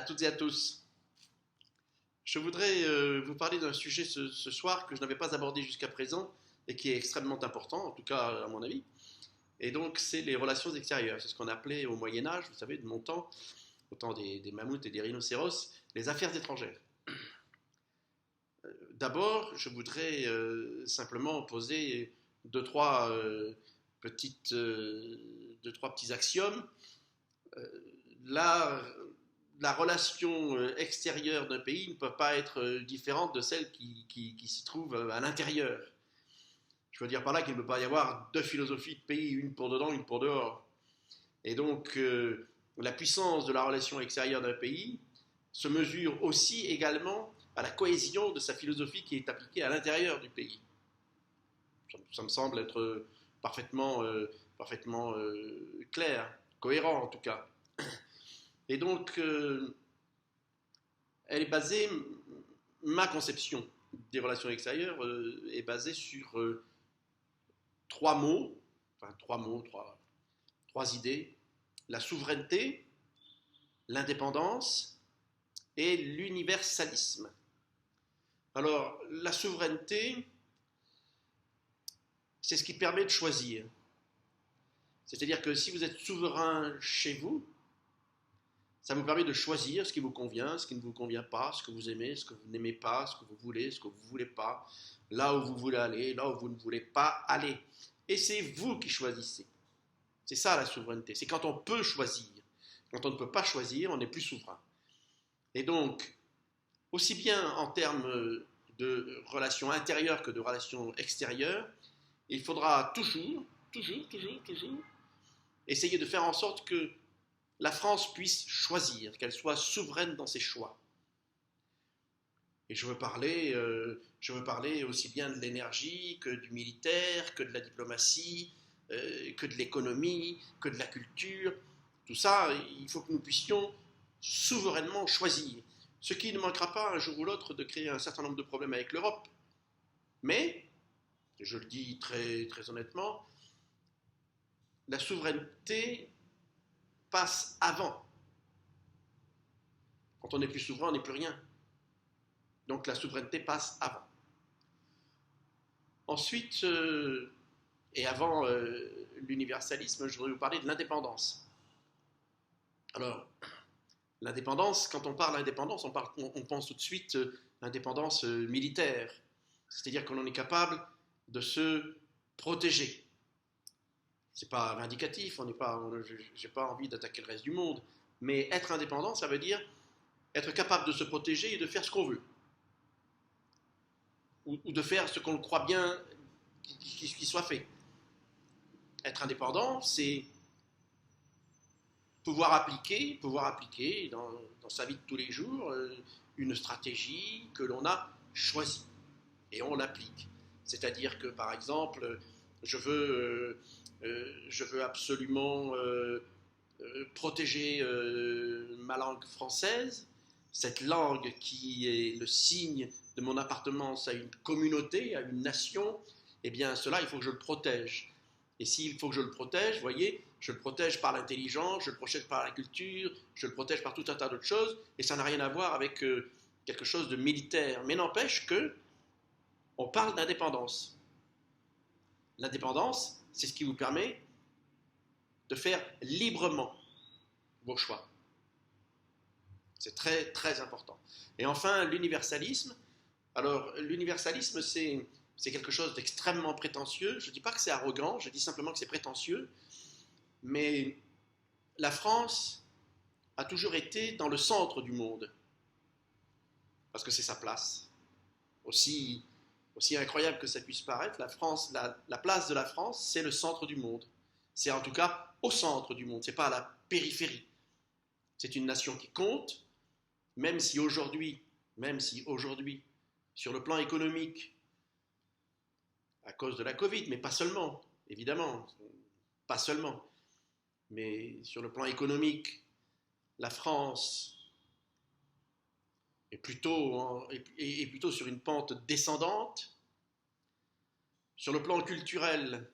À toutes et à tous. Je voudrais vous parler d'un sujet ce soir que je n'avais pas abordé jusqu'à présent et qui est extrêmement important, en tout cas à mon avis. Et donc, c'est les relations extérieures. C'est ce qu'on appelait au Moyen-Âge, vous savez, de mon temps, au temps des mammouths et des rhinocéros, les affaires étrangères. D'abord, je voudrais simplement poser deux, trois, deux, trois petits axiomes. Euh, la, la relation extérieure d'un pays ne peut pas être différente de celle qui s'y trouve à l'intérieur. Je veux dire par là qu'il ne peut pas y avoir deux philosophies de pays, une pour dedans, une pour dehors. Et donc, la puissance de la relation extérieure d'un pays se mesure aussi également à la cohésion de sa philosophie qui est appliquée à l'intérieur du pays. Ça me semble être parfaitement clair, cohérent en tout cas. Et donc, elle est basée, ma conception des relations extérieures est basée sur trois mots, trois idées, la souveraineté, l'indépendance et l'universalisme. Alors, la souveraineté, c'est ce qui permet de choisir. C'est-à-dire que si vous êtes souverain chez vous, ça vous permet de choisir ce qui vous convient, ce qui ne vous convient pas, ce que vous aimez, ce que vous n'aimez pas, ce que vous voulez, ce que vous ne voulez pas, là où vous voulez aller, là où vous ne voulez pas aller. Et c'est vous qui choisissez. C'est ça la souveraineté. C'est quand on peut choisir. Quand on ne peut pas choisir, on n'est plus souverain. Et donc, aussi bien en termes de relations intérieures que de relations extérieures, il faudra toujours essayer de faire en sorte que la France puisse choisir, qu'elle soit souveraine dans ses choix. Et je veux parler aussi bien de l'énergie que du militaire, que de la diplomatie, que de l'économie, que de la culture. Tout ça, il faut que nous puissions souverainement choisir. Ce qui ne manquera pas un jour ou l'autre de créer un certain nombre de problèmes avec l'Europe. Mais, je le dis très honnêtement, la souveraineté passe avant. Quand on n'est plus souverain, on n'est plus rien. Donc la souveraineté passe avant. Ensuite, et avant l'universalisme, je voudrais vous parler de l'indépendance. Alors, l'indépendance, quand on parle d'indépendance, on pense tout de suite l'indépendance militaire. C'est-à-dire qu'on est capable de se protéger. C'est pas vindicatif, j'ai pas envie d'attaquer le reste du monde, mais être indépendant, ça veut dire être capable de se protéger et de faire ce qu'on veut, ou de faire ce qu'on croit bien qu'il soit fait. Être indépendant, c'est pouvoir appliquer dans sa vie de tous les jours une stratégie que l'on a choisie et on l'applique. C'est-à-dire que, par exemple, je veux absolument protéger ma langue française, cette langue qui est le signe de mon appartenance à une communauté, à une nation. Eh bien, cela, il faut que je le protège. Et s'il faut que je le protège, vous voyez, je le protège par l'intelligence, je le protège par la culture, je le protège par tout un tas d'autres choses, et ça n'a rien à voir avec quelque chose de militaire. Mais n'empêche que on parle d'indépendance. L'indépendance, c'est ce qui vous permet de faire librement vos choix. C'est très important. Et enfin, l'universalisme. Alors, l'universalisme, c'est quelque chose d'extrêmement prétentieux. Je ne dis pas que c'est arrogant, je dis simplement que c'est prétentieux. Mais la France a toujours été dans le centre du monde, parce que c'est sa place. Aussi incroyable que ça puisse paraître, la place de la France, c'est le centre du monde. C'est en tout cas au centre du monde, c'est pas à la périphérie. C'est une nation qui compte, même si aujourd'hui, sur le plan économique, à cause de la Covid, mais pas seulement, évidemment, pas seulement, mais sur le plan économique, la France est plutôt sur une pente descendante. Sur le plan culturel,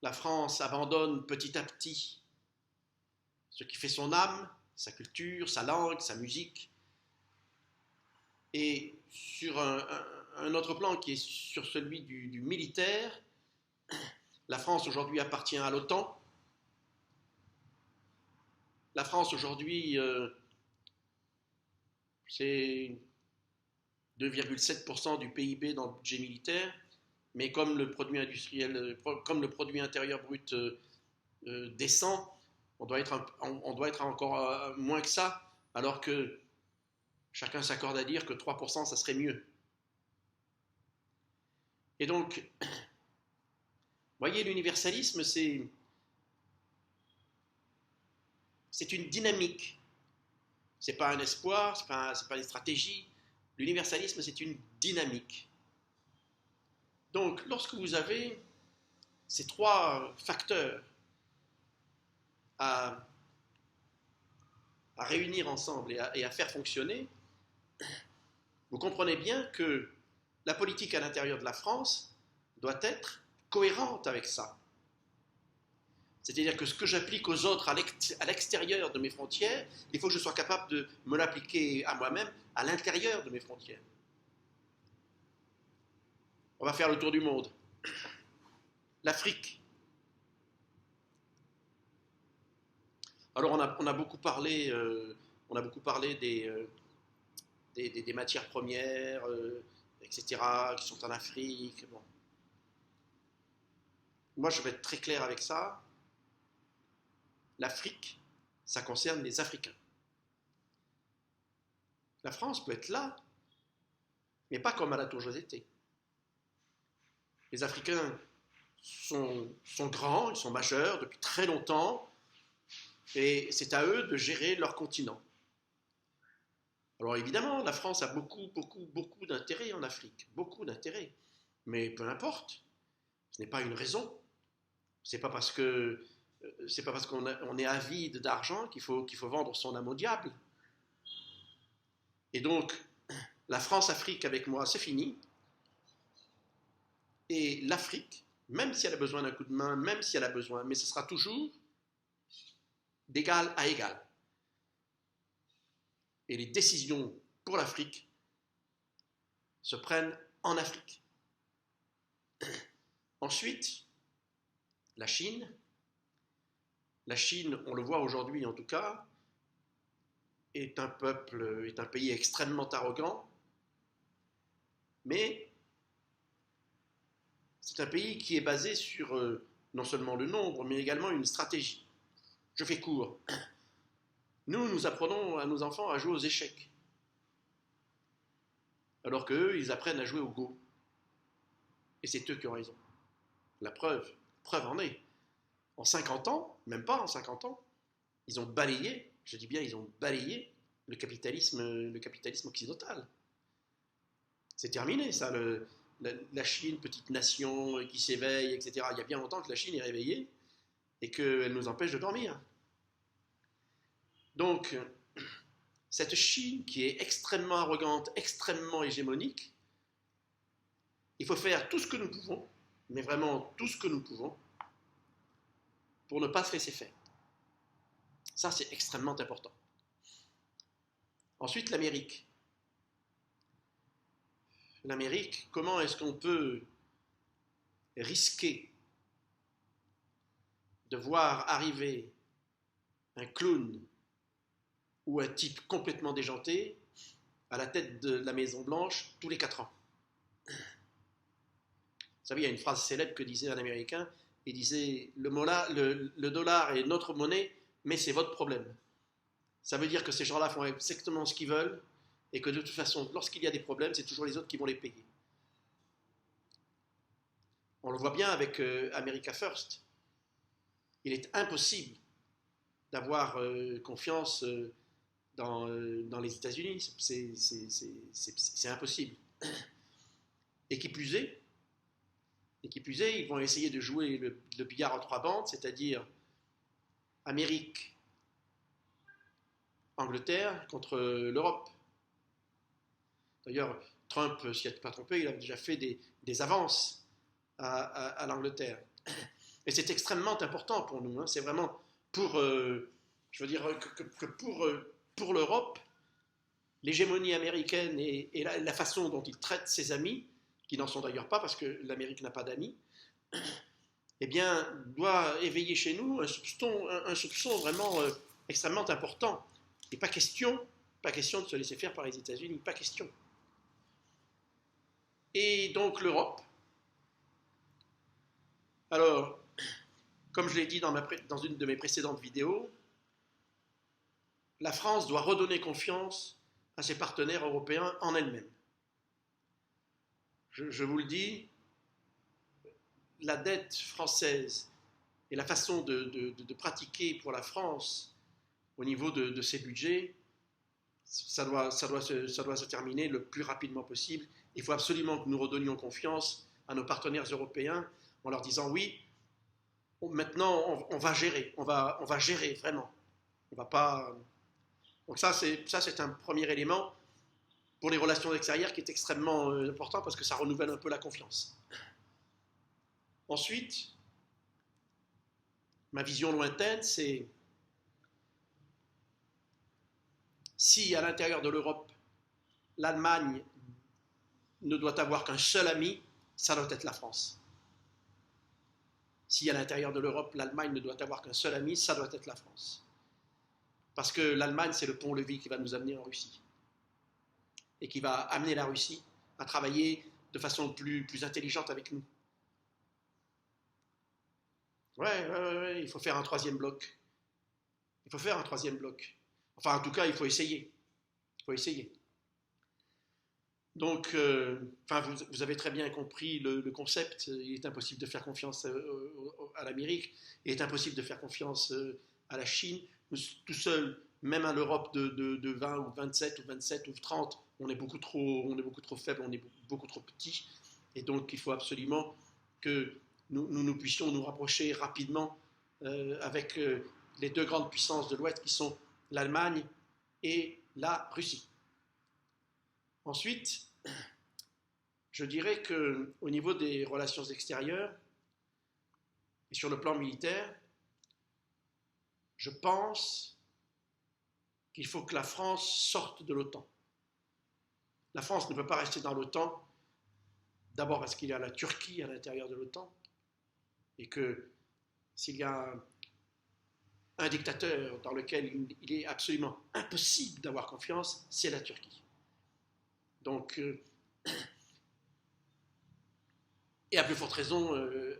la France abandonne petit à petit ce qui fait son âme, sa culture, sa langue, sa musique. Et sur un autre plan qui est sur celui du militaire, la France aujourd'hui appartient à l'OTAN. La France aujourd'hui, c'est 2,7% du PIB dans le budget militaire, mais comme le produit industriel, comme le produit intérieur brut descend, on doit être encore moins que ça, alors que chacun s'accorde à dire que 3%, ça serait mieux. Et donc, vous voyez, l'universalisme, c'est une dynamique. Ce n'est pas un espoir, ce n'est pas une stratégie. L'universalisme, c'est une dynamique. Donc, lorsque vous avez ces trois facteurs à réunir ensemble et à faire fonctionner, vous comprenez bien que la politique à l'intérieur de la France doit être cohérente avec ça. C'est-à-dire que ce que j'applique aux autres à l'extérieur de mes frontières, il faut que je sois capable de me l'appliquer à moi-même à l'intérieur de mes frontières. On va faire le tour du monde. L'Afrique. Alors on a beaucoup parlé des matières premières, etc., qui sont en Afrique. Bon. Moi, je vais être très clair avec ça. L'Afrique, ça concerne les Africains. La France peut être là, mais pas comme à la Tour Josété. Les Africains sont grands, ils sont majeurs depuis très longtemps, et c'est à eux de gérer leur continent. Alors évidemment, la France a beaucoup d'intérêt en Afrique, beaucoup d'intérêt, mais peu importe, ce n'est pas une raison. C'est pas parce qu'on est avide d'argent qu'il faut vendre son âme au diable. Et donc, la France-Afrique avec moi, c'est fini. Et l'Afrique, même si elle a besoin d'un coup de main, même si elle a besoin, mais ce sera toujours d'égal à égal. Et les décisions pour l'Afrique se prennent en Afrique. Ensuite, la Chine. La Chine, on le voit aujourd'hui en tout cas, est un pays extrêmement arrogant, mais c'est un pays qui est basé sur non seulement le nombre, mais également une stratégie. Je fais court. Nous apprenons à nos enfants à jouer aux échecs, alors qu'eux, ils apprennent à jouer au Go. Et c'est eux qui ont raison. La preuve en est. En 50 ans, même pas en 50 ans, ils ont balayé, je dis bien ils ont balayé le capitalisme occidental. C'est terminé ça, la Chine, petite nation qui s'éveille, etc. Il y a bien longtemps que la Chine est réveillée et qu'elle nous empêche de dormir. Donc, cette Chine qui est extrêmement arrogante, extrêmement hégémonique, il faut faire tout ce que nous pouvons, mais vraiment tout ce que nous pouvons, pour ne pas se laisser faire. Ça, c'est extrêmement important. Ensuite, l'Amérique. L'Amérique, comment est-ce qu'on peut risquer de voir arriver un clown ou un type complètement déjanté à la tête de la Maison-Blanche tous les 4 ans? Vous savez, il y a une phrase célèbre que disait un Américain, il disait le dollar est notre monnaie, mais c'est votre problème. Ça veut dire que ces gens-là font exactement ce qu'ils veulent et que de toute façon, lorsqu'il y a des problèmes, c'est toujours les autres qui vont les payer. On le voit bien avec America First. Il est impossible d'avoir confiance dans les États-Unis. C'est impossible. Et qui plus est, ils vont essayer de jouer le billard en 3 bandes, c'est-à-dire Amérique, Angleterre contre l'Europe. D'ailleurs, Trump, s'il n'y a pas trompé, il a déjà fait des avances à l'Angleterre. Et c'est extrêmement important pour nous. Hein. C'est vraiment pour Je veux dire que pour l'Europe, l'hégémonie américaine et la façon dont il traite ses amis, qui n'en sont d'ailleurs pas parce que l'Amérique n'a pas d'amis, eh bien, doit éveiller chez nous un soupçon vraiment extrêmement important. Et pas question de se laisser faire par les États-Unis, pas question. Et donc l'Europe, alors, comme je l'ai dit dans une de mes précédentes vidéos, la France doit redonner confiance à ses partenaires européens en elle-même. Je vous le dis, la dette française et la façon de pratiquer pour la France au niveau de ses budgets, ça doit se terminer le plus rapidement possible. Il faut absolument que nous redonnions confiance à nos partenaires européens en leur disant oui, maintenant on va gérer, on va gérer vraiment. On va pas. Donc ça c'est un premier élément pour les relations extérieures qui est extrêmement important parce que ça renouvelle un peu la confiance. Ensuite, ma vision lointaine, c'est si à l'intérieur de l'Europe, l'Allemagne ne doit avoir qu'un seul ami, ça doit être la France. Si à l'intérieur de l'Europe, l'Allemagne ne doit avoir qu'un seul ami, ça doit être la France. Parce que l'Allemagne, c'est le pont-levis qui va nous amener en Russie. Et qui va amener la Russie à travailler de façon plus intelligente avec nous. Ouais, il faut faire un troisième bloc. Il faut faire un troisième bloc. Enfin, en tout cas, il faut essayer. Il faut essayer. Donc, vous avez très bien compris le concept. Il est impossible de faire confiance à l'Amérique. Il est impossible de faire confiance à la Chine. Nous, tout seul, même à l'Europe de 20 ou 27 ou 27 ou 30, on est beaucoup trop faible, on est beaucoup trop petit. Et donc, il faut absolument que nous puissions nous rapprocher rapidement avec les deux grandes puissances de l'Ouest qui sont l'Allemagne et la Russie. Ensuite, je dirais qu'au niveau des relations extérieures et sur le plan militaire, je pense qu'il faut que la France sorte de l'OTAN. La France ne peut pas rester dans l'OTAN, d'abord parce qu'il y a la Turquie à l'intérieur de l'OTAN, et que s'il y a un dictateur dans lequel il est absolument impossible d'avoir confiance, c'est la Turquie. Donc, et à plus forte raison,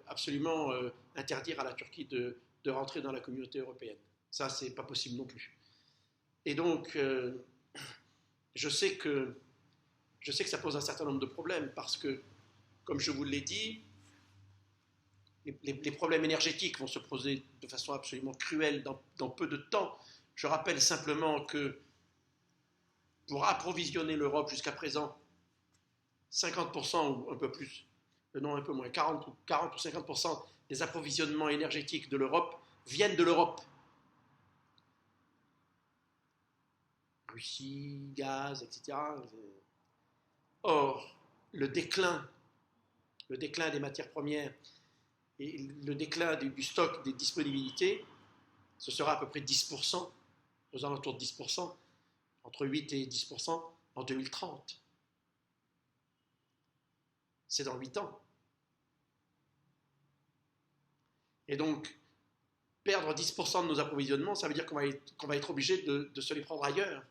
absolument interdire à la Turquie de rentrer dans la communauté européenne. Ça, c'est pas possible non plus. Et donc, je sais que ça pose un certain nombre de problèmes parce que, comme je vous l'ai dit, les problèmes énergétiques vont se poser de façon absolument cruelle dans peu de temps. Je rappelle simplement que pour approvisionner l'Europe jusqu'à présent, 50% ou un peu plus, non un peu moins, 40 ou 50% des approvisionnements énergétiques de l'Europe viennent de l'Europe. Russie, gaz, etc. Or, le déclin des matières premières et le déclin du stock des disponibilités, ce sera à peu près 10%, aux alentours de 10%, entre 8 et 10% en 2030. C'est dans 8 ans. Et donc, perdre 10% de nos approvisionnements, ça veut dire qu'on va être obligé de se les prendre ailleurs.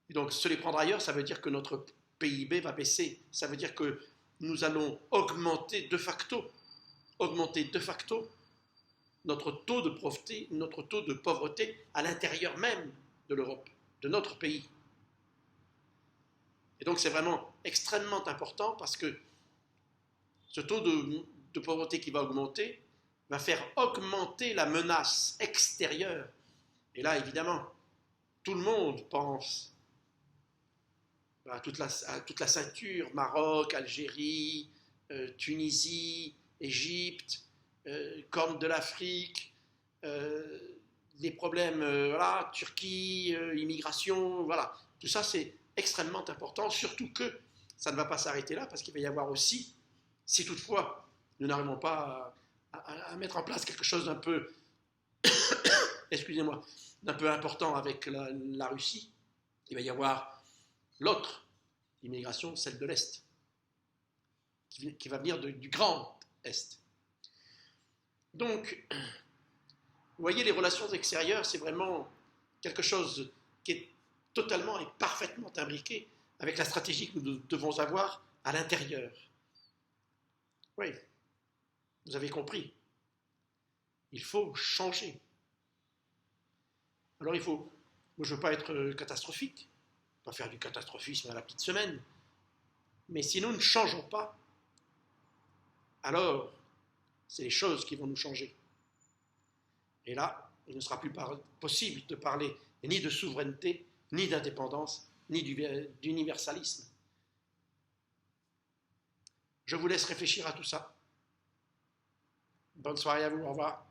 Et donc, se les prendre ailleurs, ça veut dire que notre PIB va baisser. Ça veut dire que nous allons augmenter de facto notre taux de pauvreté à l'intérieur même de l'Europe, de notre pays. Et donc c'est vraiment extrêmement important parce que ce taux de pauvreté qui va augmenter va faire augmenter la menace extérieure. Et là, évidemment, tout le monde pense à toute la ceinture, Maroc, Algérie, Tunisie, Égypte, Corne de l'Afrique, les problèmes, voilà, Turquie, immigration, voilà. Tout ça, c'est extrêmement important, surtout que ça ne va pas s'arrêter là, parce qu'il va y avoir aussi, si toutefois nous n'arrivons pas à mettre en place quelque chose d'un peu, excusez-moi, d'un peu important avec la Russie, il va y avoir l'autre immigration, celle de l'Est, qui va venir du Grand Est. Donc, vous voyez, les relations extérieures, c'est vraiment quelque chose qui est totalement et parfaitement imbriqué avec la stratégie que nous devons avoir à l'intérieur. Oui, vous avez compris. Il faut changer. Alors il faut, moi je ne veux pas être catastrophique, pas faire du catastrophisme à la petite semaine, mais si nous ne changeons pas, alors c'est les choses qui vont nous changer. Et là, il ne sera plus possible de parler ni de souveraineté, ni d'indépendance, ni d'universalisme. Je vous laisse réfléchir à tout ça. Bonne soirée à vous, au revoir.